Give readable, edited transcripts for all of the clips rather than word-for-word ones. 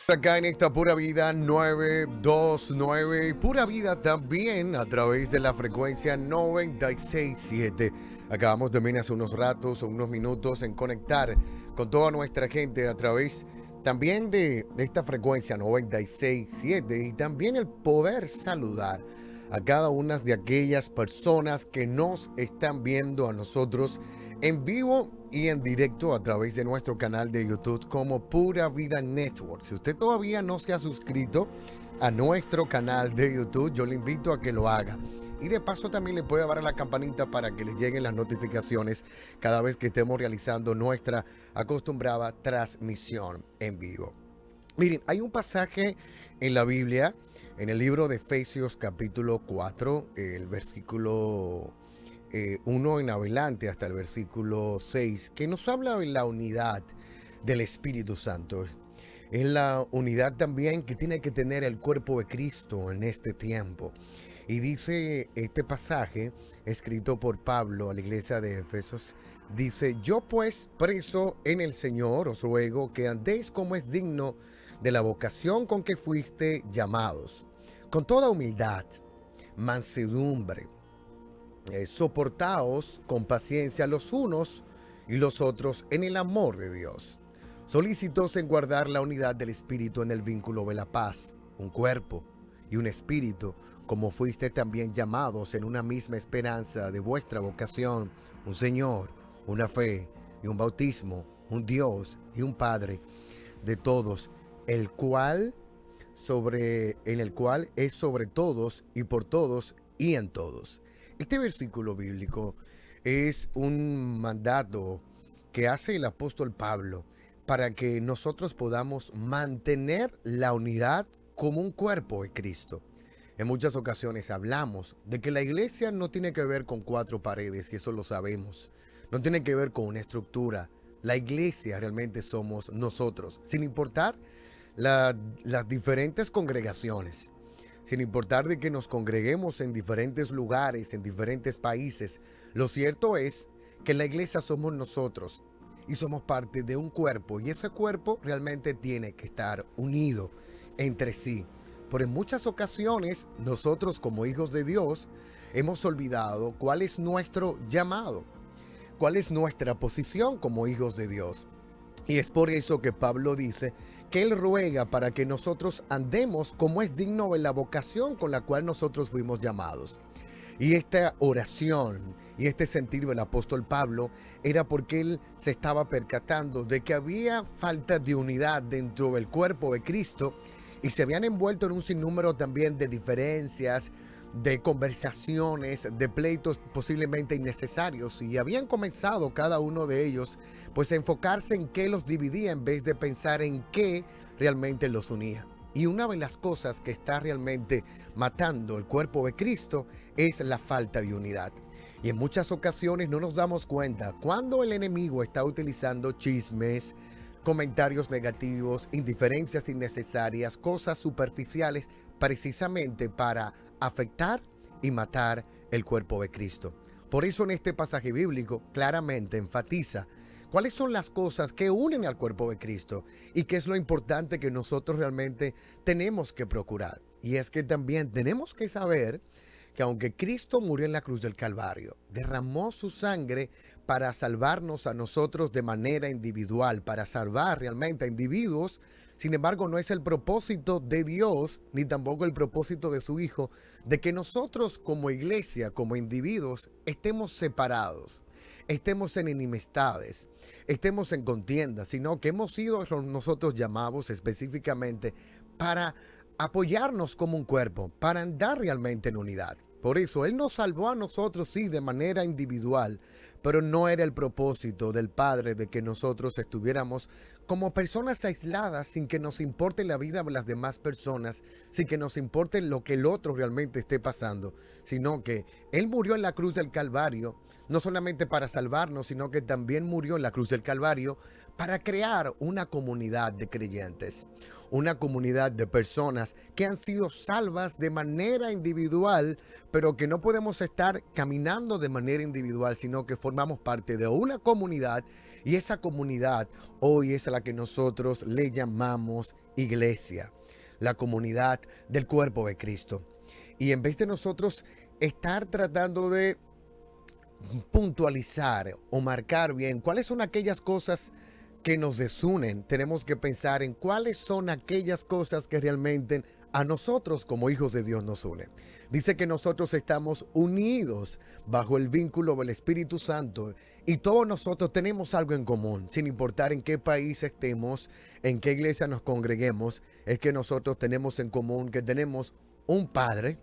Acá en esta Pura Vida 929, Pura Vida también a través de la frecuencia 967. Acabamos también hace unos ratos o unos minutos en conectar con toda nuestra gente a través también de esta frecuencia 967 y también el poder saludar a cada una de aquellas personas que nos están viendo a nosotros en vivo y en directo a través de nuestro canal de YouTube como Pura Vida Network. Si usted todavía no se ha suscrito a nuestro canal de YouTube, yo le invito a que lo haga. Y de paso también le puede dar a la campanita para que le lleguen las notificaciones cada vez que estemos realizando nuestra acostumbrada transmisión en vivo. Miren, hay un pasaje en la Biblia, en el libro de Efesios capítulo 4, el versículo 1 en adelante hasta el versículo 6, que nos habla de la unidad del Espíritu Santo. Es la unidad también que tiene que tener el cuerpo de Cristo en este tiempo. Y dice este pasaje, escrito por Pablo a la iglesia de Efesios, dice: yo pues, preso en el Señor, os ruego que andéis como es digno de la vocación con que fuiste llamados, con toda humildad, mansedumbre, soportaos con paciencia los unos y los otros en el amor de Dios, solícitos en guardar la unidad del Espíritu en el vínculo de la paz, un cuerpo y un espíritu, como fuiste también llamados en una misma esperanza de vuestra vocación, un Señor, una fe y un bautismo, un Dios y un Padre de todos, en el cual es sobre todos y por todos y en todos. Este versículo bíblico es un mandato que hace el apóstol Pablo para que nosotros podamos mantener la unidad como un cuerpo de Cristo. En muchas ocasiones hablamos de que la iglesia no tiene que ver con cuatro paredes, y eso lo sabemos. No tiene que ver con una estructura. La iglesia realmente somos nosotros, sin importar las diferentes congregaciones, sin importar de que nos congreguemos en diferentes lugares, en diferentes países. Lo cierto es que la iglesia somos nosotros y somos parte de un cuerpo, y ese cuerpo realmente tiene que estar unido entre sí. Pero en muchas ocasiones nosotros, como hijos de Dios, hemos olvidado cuál es nuestro llamado, cuál es nuestra posición como hijos de Dios. Y es por eso que Pablo dice que él ruega para que nosotros andemos como es digno de la vocación con la cual nosotros fuimos llamados. Y esta oración y este sentir del apóstol Pablo era porque él se estaba percatando de que había falta de unidad dentro del cuerpo de Cristo, y se habían envuelto en un sinnúmero también de diferencias, de conversaciones, de pleitos posiblemente innecesarios, y habían comenzado cada uno de ellos pues a enfocarse en qué los dividía en vez de pensar en qué realmente los unía. Y una de las cosas que está realmente matando el cuerpo de Cristo es la falta de unidad. Y en muchas ocasiones no nos damos cuenta cuando el enemigo está utilizando chismes, comentarios negativos, indiferencias innecesarias, cosas superficiales, precisamente para afectar y matar el cuerpo de Cristo. Por eso en este pasaje bíblico claramente enfatiza cuáles son las cosas que unen al cuerpo de Cristo y qué es lo importante que nosotros realmente tenemos que procurar. Y es que también tenemos que saber que aunque Cristo murió en la cruz del Calvario, derramó su sangre para salvarnos a nosotros de manera individual, para salvar realmente a individuos. Sin embargo, no es el propósito de Dios, ni tampoco el propósito de su Hijo, de que nosotros como iglesia, como individuos, estemos separados, estemos en enemistades, estemos en contiendas, sino que hemos sido nosotros llamados específicamente para apoyarnos como un cuerpo, para andar realmente en unidad. Por eso Él nos salvó a nosotros, sí, de manera individual, pero no era el propósito del Padre de que nosotros estuviéramos como personas aisladas, sin que nos importe la vida de las demás personas, sin que nos importe lo que el otro realmente esté pasando, sino que Él murió en la cruz del Calvario, no solamente para salvarnos, sino que también murió en la cruz del Calvario para crear una comunidad de creyentes, una comunidad de personas que han sido salvas de manera individual, pero que no podemos estar caminando de manera individual, sino que formamos parte de una comunidad Y esa comunidad hoy es a la que nosotros le llamamos iglesia, la comunidad del cuerpo de Cristo. Y en vez de nosotros estar tratando de puntualizar o marcar bien cuáles son aquellas cosas que nos desunen, tenemos que pensar en cuáles son aquellas cosas que realmente a nosotros como hijos de Dios nos unen. Dice que nosotros estamos unidos bajo el vínculo del Espíritu Santo y todos nosotros tenemos algo en común, sin importar en qué país estemos, en qué iglesia nos congreguemos, es que nosotros tenemos en común que tenemos un Padre,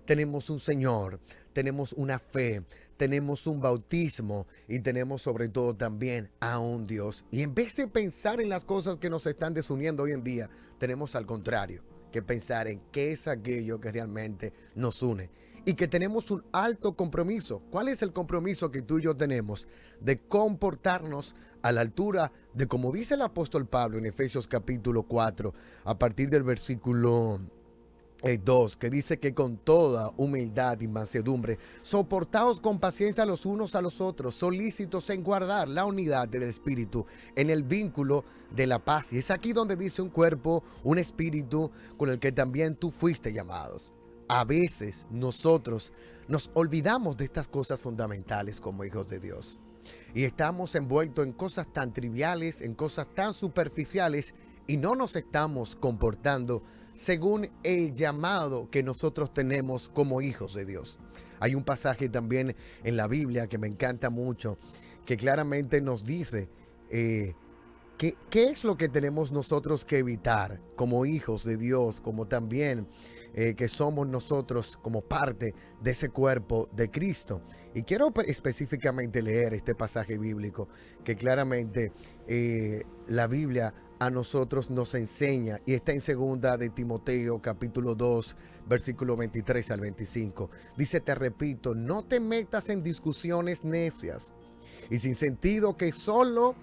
tenemos un Señor, tenemos una fe, tenemos un bautismo y tenemos sobre todo también a un Dios. Y en vez de pensar en las cosas que nos están desuniendo hoy en día, tenemos al contrario que pensar en qué es aquello que realmente nos une. Y que tenemos un alto compromiso. ¿Cuál es el compromiso que tú y yo tenemos? De comportarnos a la altura de como dice el apóstol Pablo en Efesios capítulo 4, a partir del versículo 2, que dice que con toda humildad y mansedumbre, soportaos con paciencia los unos a los otros, solícitos en guardar la unidad del espíritu en el vínculo de la paz. Y es aquí donde dice un cuerpo, un espíritu con el que también tú fuiste llamados. A veces nosotros nos olvidamos de estas cosas fundamentales como hijos de Dios. Y estamos envueltos en cosas tan triviales, en cosas tan superficiales, y no nos estamos comportando según el llamado que nosotros tenemos como hijos de Dios. Hay un pasaje también en la Biblia que me encanta mucho, que claramente nos dice qué es lo que tenemos nosotros que evitar como hijos de Dios, como también que somos nosotros como parte de ese cuerpo de Cristo. Y quiero específicamente leer este pasaje bíblico que claramente la Biblia a nosotros nos enseña, y está en segunda de Timoteo capítulo 2 versículo 23 al 25. Dice, te repito, no te metas en discusiones necias y sin sentido que solo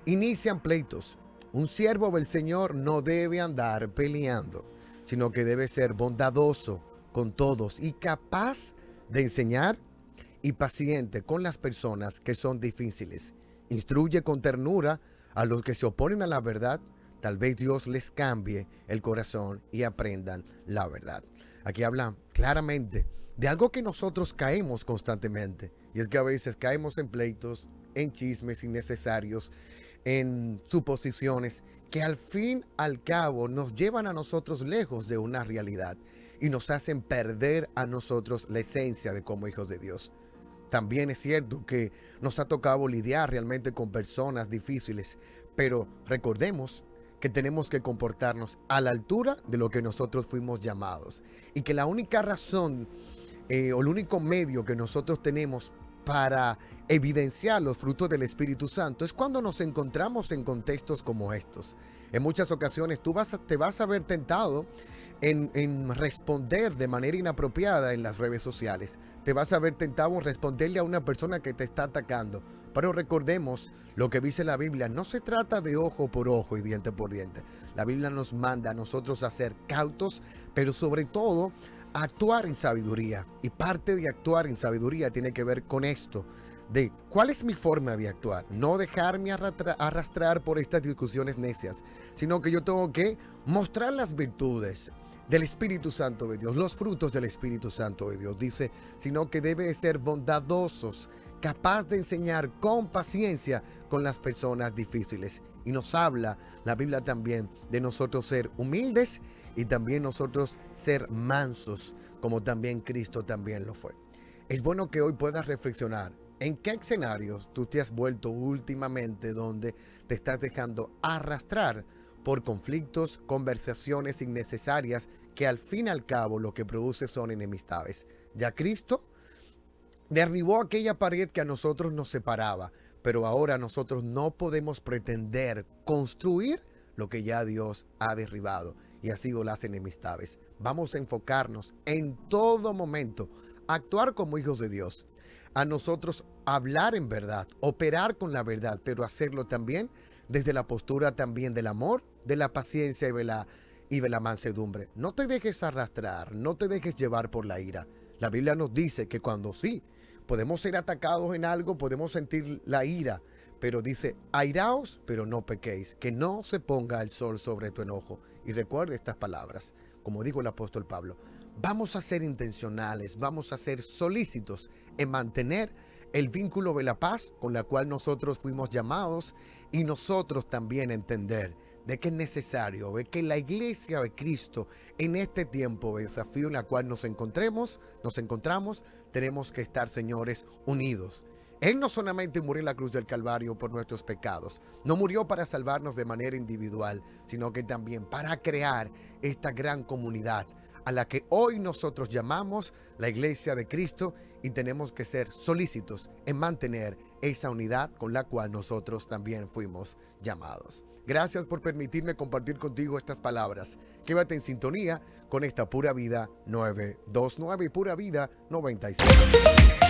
inician pleitos. Un siervo del Señor no debe andar peleando, sino que debe ser bondadoso con todos y capaz de enseñar y paciente con las personas que son difíciles. Instruye con ternura a los que se oponen a la verdad. Tal vez Dios les cambie el corazón y aprendan la verdad. Aquí habla claramente de algo que nosotros caemos constantemente. Y es que a veces caemos en pleitos, en chismes innecesarios, en suposiciones que al fin al cabo nos llevan a nosotros lejos de una realidad y nos hacen perder a nosotros la esencia de como hijos de Dios. También es cierto que nos ha tocado lidiar realmente con personas difíciles, pero recordemos que tenemos que comportarnos a la altura de lo que nosotros fuimos llamados y que la única razón o el único medio que nosotros tenemos para evidenciar los frutos del Espíritu Santo es cuando nos encontramos en contextos como estos. En muchas ocasiones te vas a ver tentado en responder de manera inapropiada en las redes sociales. Te vas a ver tentado en responderle a una persona que te está atacando. Pero recordemos lo que dice la Biblia. No se trata de ojo por ojo y diente por diente. La Biblia nos manda a nosotros a ser cautos, pero sobre todo a actuar en sabiduría. Y parte de actuar en sabiduría tiene que ver con esto. De cuál es mi forma de actuar. No dejarme arrastrar por estas discusiones necias, sino que yo tengo que mostrar las virtudes del Espíritu Santo de Dios, los frutos del Espíritu Santo de Dios. Dice, sino que debe ser bondadosos, capaz de enseñar con paciencia con las personas difíciles. Y nos habla la Biblia también de nosotros ser humildes y también nosotros ser mansos, como también Cristo también lo fue. Es bueno que hoy puedas reflexionar en qué escenarios tú te has vuelto últimamente donde te estás dejando arrastrar por conflictos, conversaciones innecesarias que al fin y al cabo lo que produce son enemistades. Ya Cristo derribó aquella pared que a nosotros nos separaba, pero ahora nosotros no podemos pretender construir lo que ya Dios ha derribado y ha sido las enemistades. Vamos a enfocarnos en todo momento, a actuar como hijos de Dios, a nosotros hablar en verdad, operar con la verdad, pero hacerlo también desde la postura también del amor, de la paciencia y de la mansedumbre. No te dejes arrastrar, no te dejes llevar por la ira. La Biblia nos dice que cuando sí, podemos ser atacados en algo, podemos sentir la ira, pero dice, airaos, pero no pequéis, que no se ponga el sol sobre tu enojo. Y recuerde estas palabras, como dijo el apóstol Pablo, vamos a ser intencionales, vamos a ser solícitos en mantener el vínculo de la paz con la cual nosotros fuimos llamados, y nosotros también entender de que es necesario, de que la iglesia de Cristo en este tiempo de desafío en el cual nos encontramos, tenemos que estar, señores, unidos. Él no solamente murió en la cruz del Calvario por nuestros pecados, no murió para salvarnos de manera individual, sino que también para crear esta gran comunidad a la que hoy nosotros llamamos la Iglesia de Cristo, y tenemos que ser solícitos en mantener esa unidad con la cual nosotros también fuimos llamados. Gracias por permitirme compartir contigo estas palabras. Quédate en sintonía con esta Pura Vida 929 y Pura Vida 97.